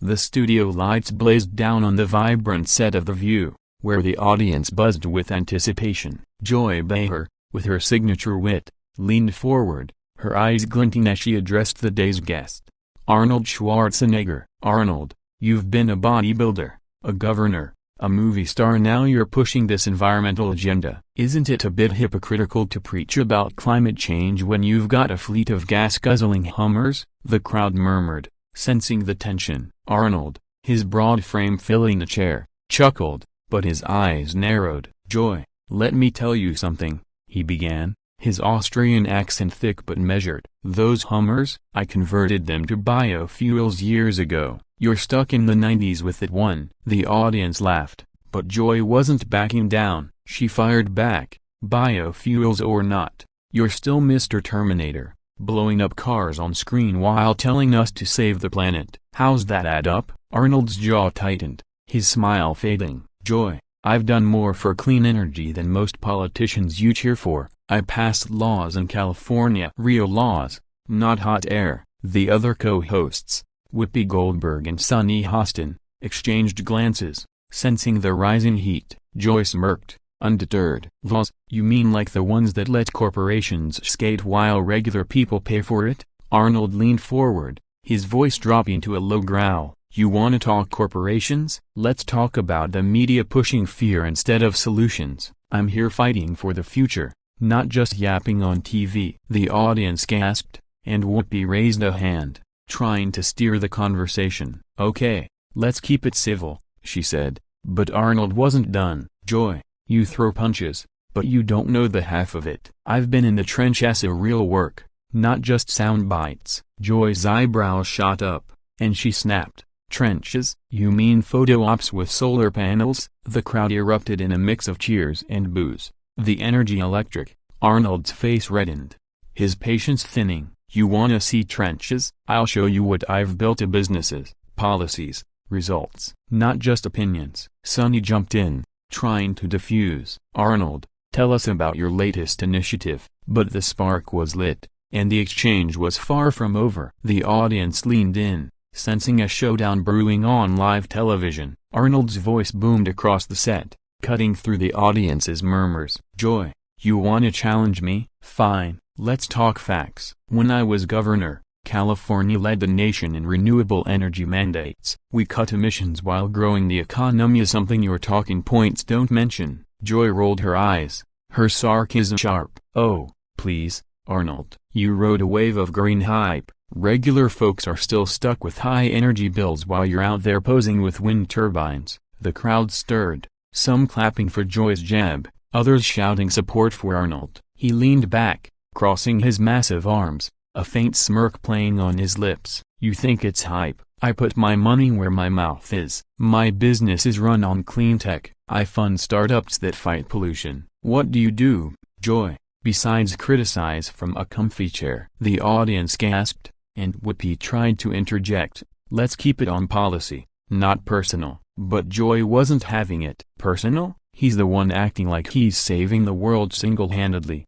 The studio lights blazed down on the vibrant set of The View, where the audience buzzed with anticipation. Joy Behar, with her signature wit, leaned forward, her eyes glinting as she addressed the day's guest. Arnold Schwarzenegger. Arnold, you've been a bodybuilder, a governor, a movie star, now you're pushing this environmental agenda. Isn't it a bit hypocritical to preach about climate change when you've got a fleet of gas-guzzling Hummers? The crowd murmured, sensing the tension. Arnold, his broad frame filling the chair, chuckled, but his eyes narrowed. Joy, let me tell you something, he began, his Austrian accent thick but measured. Those Hummers, I converted them to biofuels years ago. You're stuck in the 90s with it. One. The audience laughed, but Joy wasn't backing down. She fired back, biofuels or not, you're still Mr. Terminator, blowing up cars on screen while telling us to save the planet. How's that add up? Arnold's jaw tightened, his smile fading. Joy, I've done more for clean energy than most politicians you cheer for. I passed laws in California. Real laws, not hot air. The other co-hosts, Whoopi Goldberg and Sunny Hostin, exchanged glances, sensing the rising heat. Joy smirked, undeterred. Laws, you mean like the ones that let corporations skate while regular people pay for it? Arnold leaned forward, his voice dropping to a low growl. You want to talk corporations? Let's talk about the media pushing fear instead of solutions. I'm here fighting for the future, not just yapping on TV. The audience gasped, and Whoopi raised a hand, trying to steer the conversation. Okay, let's keep it civil, she said, but Arnold wasn't done. Joy, you throw punches, but you don't know the half of it. I've been in the trenches of real work, not just sound bites. Joy's eyebrows shot up, and she snapped. Trenches? You mean photo ops with solar panels? The crowd erupted in a mix of cheers and boos. The energy electric. Arnold's face reddened, his patience thinning. You wanna see trenches? I'll show you what I've built. Businesses, policies, results, not just opinions. Sunny jumped in, trying to defuse. Arnold, tell us about your latest initiative. But the spark was lit, and the exchange was far from over. The audience leaned in, sensing a showdown brewing on live television. Arnold's voice boomed across the set, cutting through the audience's murmurs. Joy, you wanna challenge me? Fine, let's talk facts. When I was governor, California led the nation in renewable energy mandates. We cut emissions while growing the economy, something your talking points don't mention. Joy rolled her eyes, her sarcasm sharp. Oh, please, Arnold. You rode a wave of green hype. Regular folks are still stuck with high energy bills while you're out there posing with wind turbines. The crowd stirred, some clapping for Joy's jab, others shouting support for Arnold. He leaned back, crossing his massive arms, a faint smirk playing on his lips. You think it's hype? I put my money where my mouth is. My business is run on clean tech. I fund startups that fight pollution. What do you do, Joy, besides criticize from a comfy chair? The audience gasped, and Whoopi tried to interject. Let's keep it on policy, not personal. But Joy wasn't having it. Personal? He's the one acting like he's saving the world single-handedly.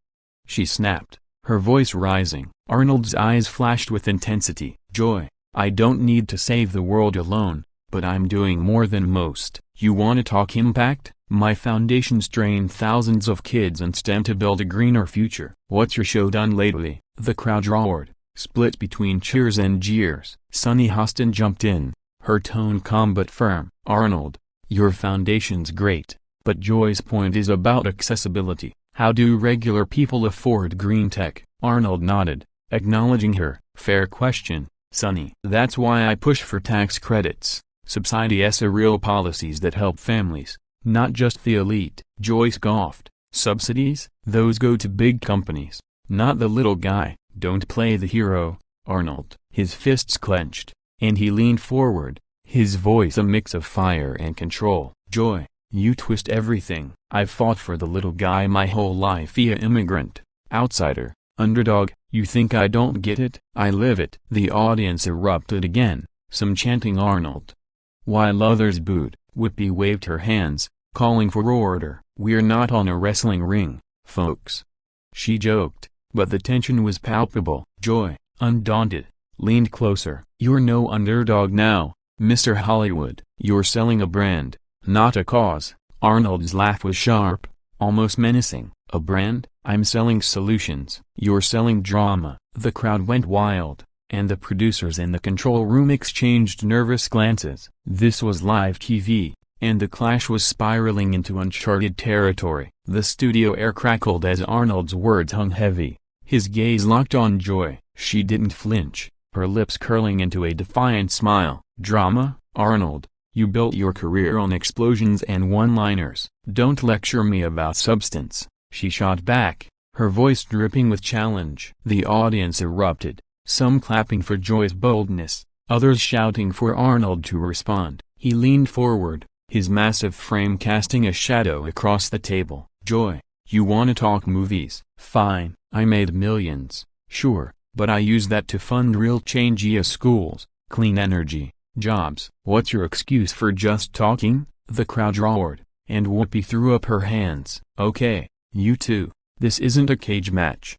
She snapped, her voice rising. Arnold's eyes flashed with intensity. Joy, I don't need to save the world alone, but I'm doing more than most. You wanna talk impact? My foundations train thousands of kids in STEM to build a greener future. What's your show done lately? The crowd roared, split between cheers and jeers. Sunny Hostin jumped in, her tone calm but firm. Arnold, your foundation's great, but Joy's point is about accessibility. How do regular people afford green tech? Arnold nodded, acknowledging her. Fair question, Sunny. That's why I push for tax credits, subsidies, real policies that help families, not just the elite. Joy scoffed. Subsidies? Those go to big companies, not the little guy. Don't play the hero, Arnold. His fists clenched, and he leaned forward, his voice a mix of fire and control. Joy, you twist everything. I've fought for the little guy my whole life. Immigrant, outsider, underdog. You think I don't get it? I live it. The audience erupted again, some chanting Arnold, while others booed. Whoopi waved her hands, calling for order. We're not on a wrestling ring, folks, she joked, but the tension was palpable. Joy, undaunted, leaned closer. You're no underdog now, Mr. Hollywood, you're selling a brand, not a cause. Arnold's laugh was sharp, almost menacing. A brand? I'm selling solutions. You're selling drama. The crowd went wild, and the producers in the control room exchanged nervous glances. This was live TV, and the clash was spiraling into uncharted territory. The studio air crackled as Arnold's words hung heavy. His gaze locked on Joy. She didn't flinch, her lips curling into a defiant smile. Drama? Arnold, you built your career on explosions and one-liners. Don't lecture me about substance, she shot back, her voice dripping with challenge. The audience erupted, some clapping for Joy's boldness, others shouting for Arnold to respond. He leaned forward, his massive frame casting a shadow across the table. Joy, you wanna talk movies? Fine, I made millions, sure, but I use that to fund real change: schools, clean energy, jobs. What's your excuse for just talking? The crowd roared, and Whoopi threw up her hands. Okay, you two, this isn't a cage match,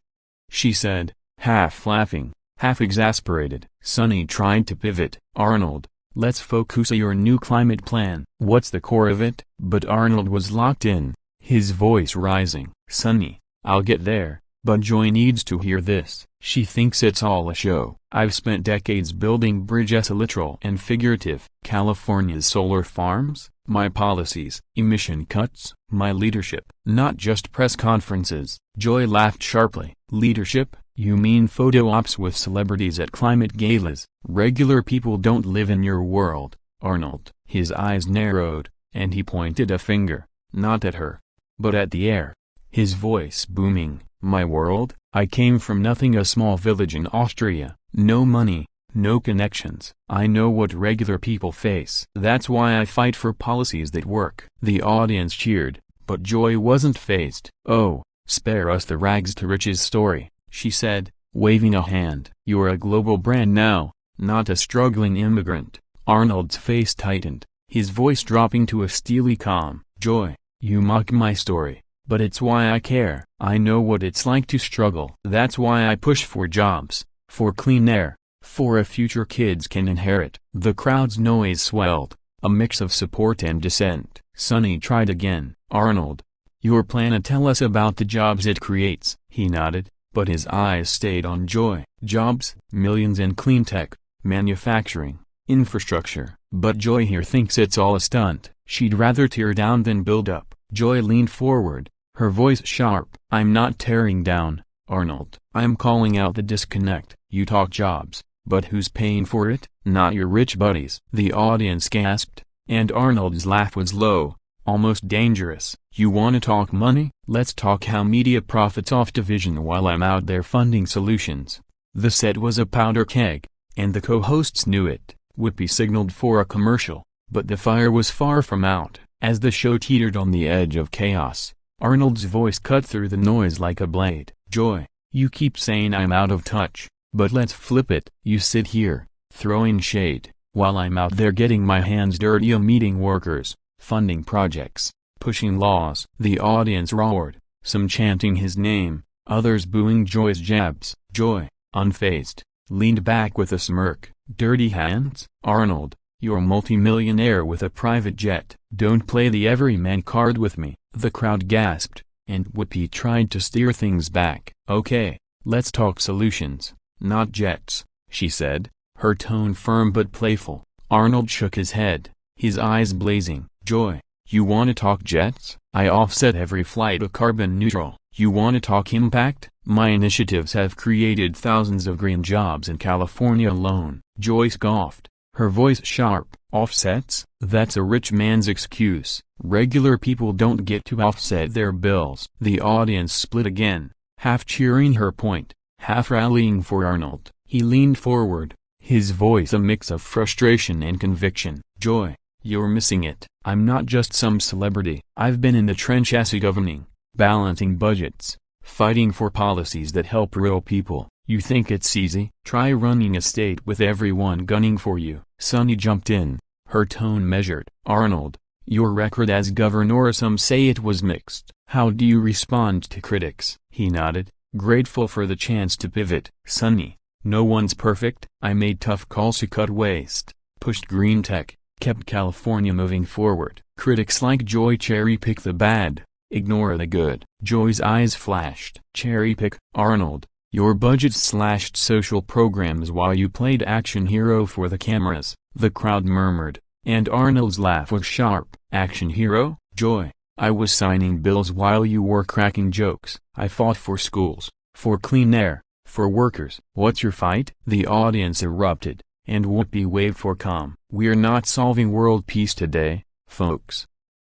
she said, half laughing, half exasperated. Sonny tried to pivot. Arnold, let's focus on your new climate plan. What's the core of it? But Arnold was locked in, his voice rising. Sonny, I'll get there, but Joy needs to hear this. She thinks it's all a show. I've spent decades building bridges, literal and figurative. California's solar farms, my policies, emission cuts, my leadership. Not just press conferences. Joy laughed sharply. Leadership? You mean photo ops with celebrities at climate galas? Regular people don't live in your world, Arnold. His eyes narrowed, and he pointed a finger, not at her, but at the air. His voice booming. My world? I came from nothing, a small village in Austria, no money, no connections. I know what regular people face. That's why I fight for policies that work. The audience cheered, but Joy wasn't fazed. Oh, spare us the rags to riches story, she said, waving a hand. You're a global brand now, not a struggling immigrant. Arnold's face tightened, his voice dropping to a steely calm. Joy, you mock my story, but it's why I care. I know what it's like to struggle. That's why I push for jobs, for clean air, for a future kids can inherit. The crowd's noise swelled, a mix of support and dissent. Sonny tried again. Arnold, your plan? Tell us about the jobs it creates. He nodded, but his eyes stayed on Joy. Jobs? Millions in clean tech, manufacturing, infrastructure. But Joy here thinks it's all a stunt. She'd rather tear down than build up. Joy leaned forward, her voice sharp. I'm not tearing down, Arnold. I'm calling out the disconnect. You talk jobs, but who's paying for it? Not your rich buddies. The audience gasped, and Arnold's laugh was low, almost dangerous. You wanna talk money? Let's talk how media profits off division while I'm out there funding solutions. The set was a powder keg, and the co-hosts knew it. Whoopi signaled for a commercial, but the fire was far from out. As the show teetered on the edge of chaos, Arnold's voice cut through the noise like a blade. Joy, you keep saying I'm out of touch, but let's flip it. You sit here, throwing shade, while I'm out there getting my hands dirty, meeting workers, funding projects, pushing laws. The audience roared, some chanting his name, others booing Joy's jabs. Joy, unfazed, leaned back with a smirk. Dirty hands? Arnold, you're a multimillionaire with a private jet. Don't play the everyman card with me. The crowd gasped, and Whoopi tried to steer things back. Okay, let's talk solutions, not jets, she said, her tone firm but playful. Arnold shook his head, his eyes blazing. Joy, you wanna talk jets? I offset every flight to carbon neutral. You wanna talk impact? My initiatives have created thousands of green jobs in California alone. Joy scoffed, her voice sharp. Offsets? That's a rich man's excuse. Regular people don't get to offset their bills. The audience split again, half cheering her point, half rallying for Arnold. He leaned forward, his voice a mix of frustration and conviction. Joy, you're missing it. I'm not just some celebrity. I've been in the trenches governing, balancing budgets, fighting for policies that help real people. You think it's easy? Try running a state with everyone gunning for you. Sonny jumped in, her tone measured. Arnold, your record as governor, some say it was mixed. How do you respond to critics? He nodded, grateful for the chance to pivot. Sonny, no one's perfect. I made tough calls to cut waste, pushed green tech, kept California moving forward. Critics like Joy cherry-pick the bad, ignore the good. Joy's eyes flashed. Cherry-pick, Arnold. Your budget slashed social programs while you played action hero for the cameras, the crowd murmured, and Arnold's laugh was sharp. Action hero? Joy, I was signing bills while you were cracking jokes. I fought for schools, for clean air, for workers. What's your fight? The audience erupted, and Whoopi waved for calm. We're not solving world peace today, folks.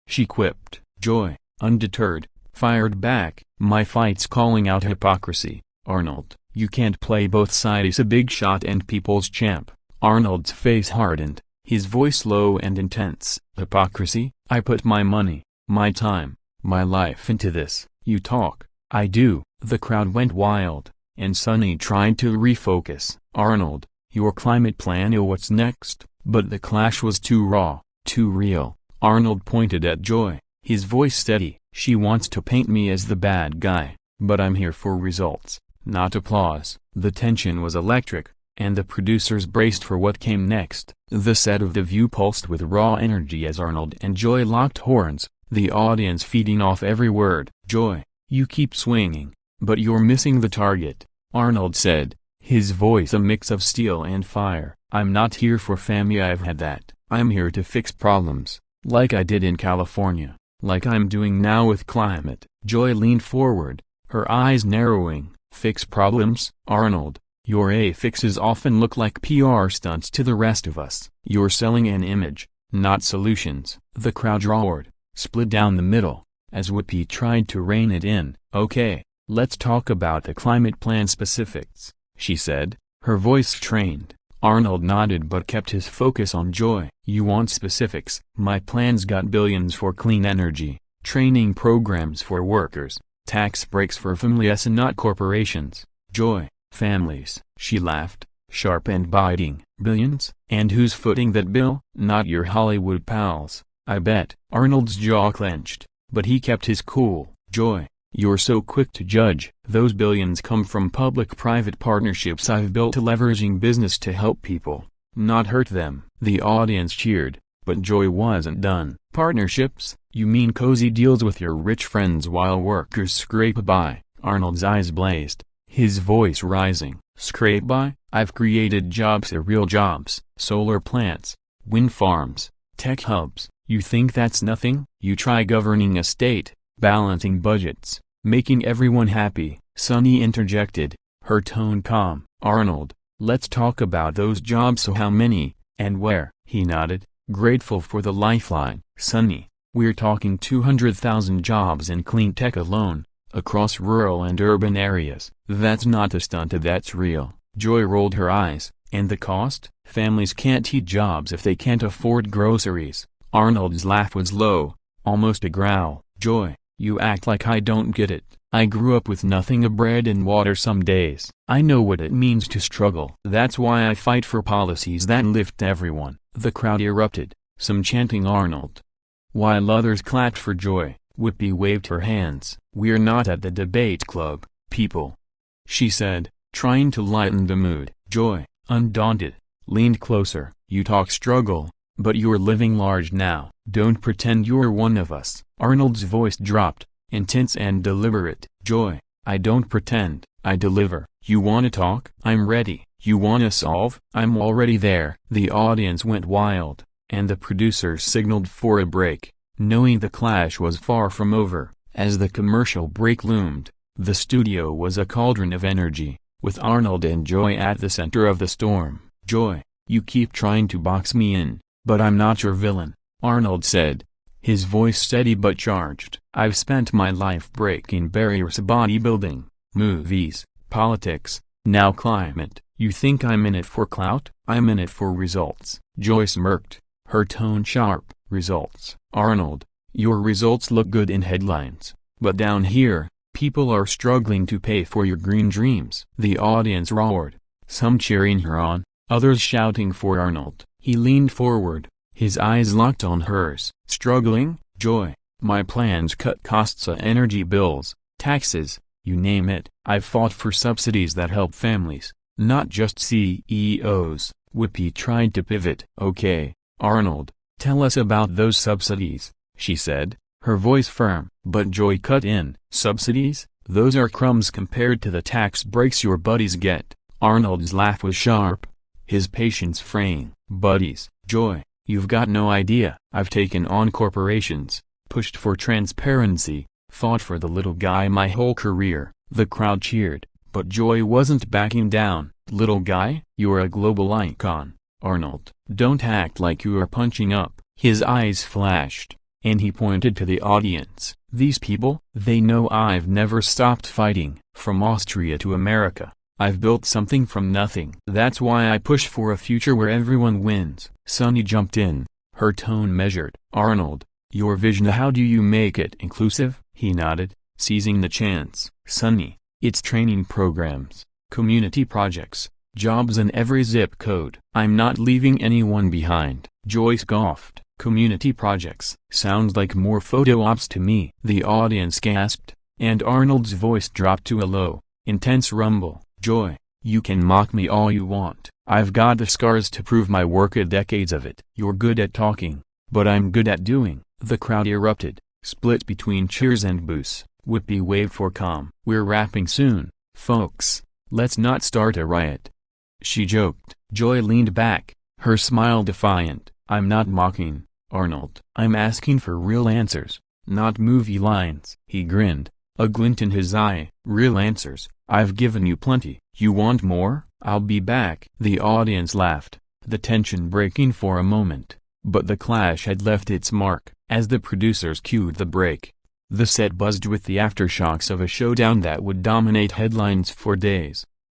She quipped. Joy, undeterred, fired back. My fight's calling out hypocrisy. Arnold, you can't play both sides. A big shot and people's champ. Arnold's face hardened, his voice low and intense. Hypocrisy? I put my money, my time, my life into this. You talk. I do. The crowd went wild, and Sonny tried to refocus. Arnold, your climate plan. What's next? But the clash was too raw, too real. Arnold pointed at Joy, his voice steady. She wants to paint me as the bad guy, but I'm here for results, not applause. The tension was electric, and the producers braced for what came next. The set of The View pulsed with raw energy as Arnold and Joy locked horns, the audience feeding off every word. Joy, you keep swinging, but you're missing the target, Arnold said, his voice a mix of steel and fire. I'm not here for family. I've had that. I'm here to fix problems, like I did in California, like I'm doing now with climate. Joy leaned forward, her eyes narrowing. Fix problems? Arnold, your fixes often look like PR stunts to the rest of us. You're selling an image, not solutions. The crowd roared, split down the middle, as Whoopi tried to rein it in. Okay, let's talk about the climate plan specifics, she said, her voice trained. Arnold nodded but kept his focus on Joy. You want specifics? My plan's got billions for clean energy, training programs for workers, tax breaks for families and not corporations. Joy, families. She laughed, sharp and biting. Billions? And who's footing that bill? Not your Hollywood pals, I bet. Arnold's jaw clenched, but he kept his cool. Joy, you're so quick to judge. Those billions come from public-private partnerships I've built leveraging business to help people, not hurt them. The audience cheered, but Joy wasn't done. Partnerships? You mean cozy deals with your rich friends while workers scrape by? Arnold's eyes blazed, his voice rising. Scrape by? I've created jobs, real jobs. Solar plants, wind farms, tech hubs. You think that's nothing? You try governing a state, balancing budgets, making everyone happy. Sonny interjected, her tone calm. Arnold, let's talk about those jobs. So how many, and where? He nodded, grateful for the lifeline. Sonny, we're talking 200,000 jobs in clean tech alone, across rural and urban areas. That's not a stunt, that's real. Joy rolled her eyes. And the cost? Families can't eat jobs if they can't afford groceries. Arnold's laugh was low, almost a growl. Joy, you act like I don't get it. I grew up with nothing but bread and water some days. I know what it means to struggle. That's why I fight for policies that lift everyone. The crowd erupted, some chanting Arnold, while others clapped for Joy. Whoopi waved her hands. We're not at the debate club, people, she said, trying to lighten the mood. Joy, undaunted, leaned closer. You talk struggle, but you're living large now. Don't pretend you're one of us. Arnold's voice dropped, intense and deliberate. Joy, I don't pretend, I deliver. You wanna talk? I'm ready. You wanna solve? I'm already there. The audience went wild, and the producers signaled for a break, knowing the clash was far from over. As the commercial break loomed, the studio was a cauldron of energy, with Arnold and Joy at the center of the storm. Joy, you keep trying to box me in, but I'm not your villain, Arnold said, his voice steady but charged. I've spent my life breaking barriers: bodybuilding, movies, politics, now climate. You think I'm in it for clout? I'm in it for results. Joy smirked, her tone sharp. Results? Arnold, your results look good in headlines, but down here, people are struggling to pay for your green dreams. The audience roared, some cheering her on, others shouting for Arnold. He leaned forward, his eyes locked on hers. Struggling? Joy, my plans cut costs: energy bills, taxes, you name it. I've fought for subsidies that help families, not just CEOs. Whippy tried to pivot. "Okay, Arnold, tell us about those subsidies," she said, her voice firm. But Joy cut in. "Subsidies? Those are crumbs compared to the tax breaks your buddies get." Arnold's laugh was sharp, his patience fraying. "Buddies, Joy, you've got no idea. I've taken on corporations, pushed for transparency, fought for the little guy my whole career." The crowd cheered, but Joy wasn't backing down. "Little guy? You're a global icon, Arnold. Don't act like you are punching up." His eyes flashed, and he pointed to the audience. "These people, they know I've never stopped fighting. From Austria to America, I've built something from nothing. That's why I push for a future where everyone wins." Sunny jumped in, her tone measured. "Arnold, your vision, how do you make it inclusive?" He nodded, seizing the chance. "Sunny, it's training programs, community projects, jobs in every zip code. I'm not leaving anyone behind." Joy scoffed. "Community projects? Sounds like more photo ops to me." The audience gasped, and Arnold's voice dropped to a low, intense rumble. "Joy, you can mock me all you want. I've got the scars to prove my work, decades of it. You're good at talking, but I'm good at doing." The crowd erupted, split between cheers and boos. Whippy waved for calm. "We're wrapping soon, folks. Let's not start a riot," she joked. Joy leaned back, her smile defiant. "I'm not mocking, Arnold. I'm asking for real answers, not movie lines." He grinned, a glint in his eye. "Real answers? I've given you plenty. You want more? I'll be back." The audience laughed, the tension breaking for a moment, but the clash had left its mark. As the producers cued the break, the set buzzed with the aftershocks of a showdown that would dominate headlines for days.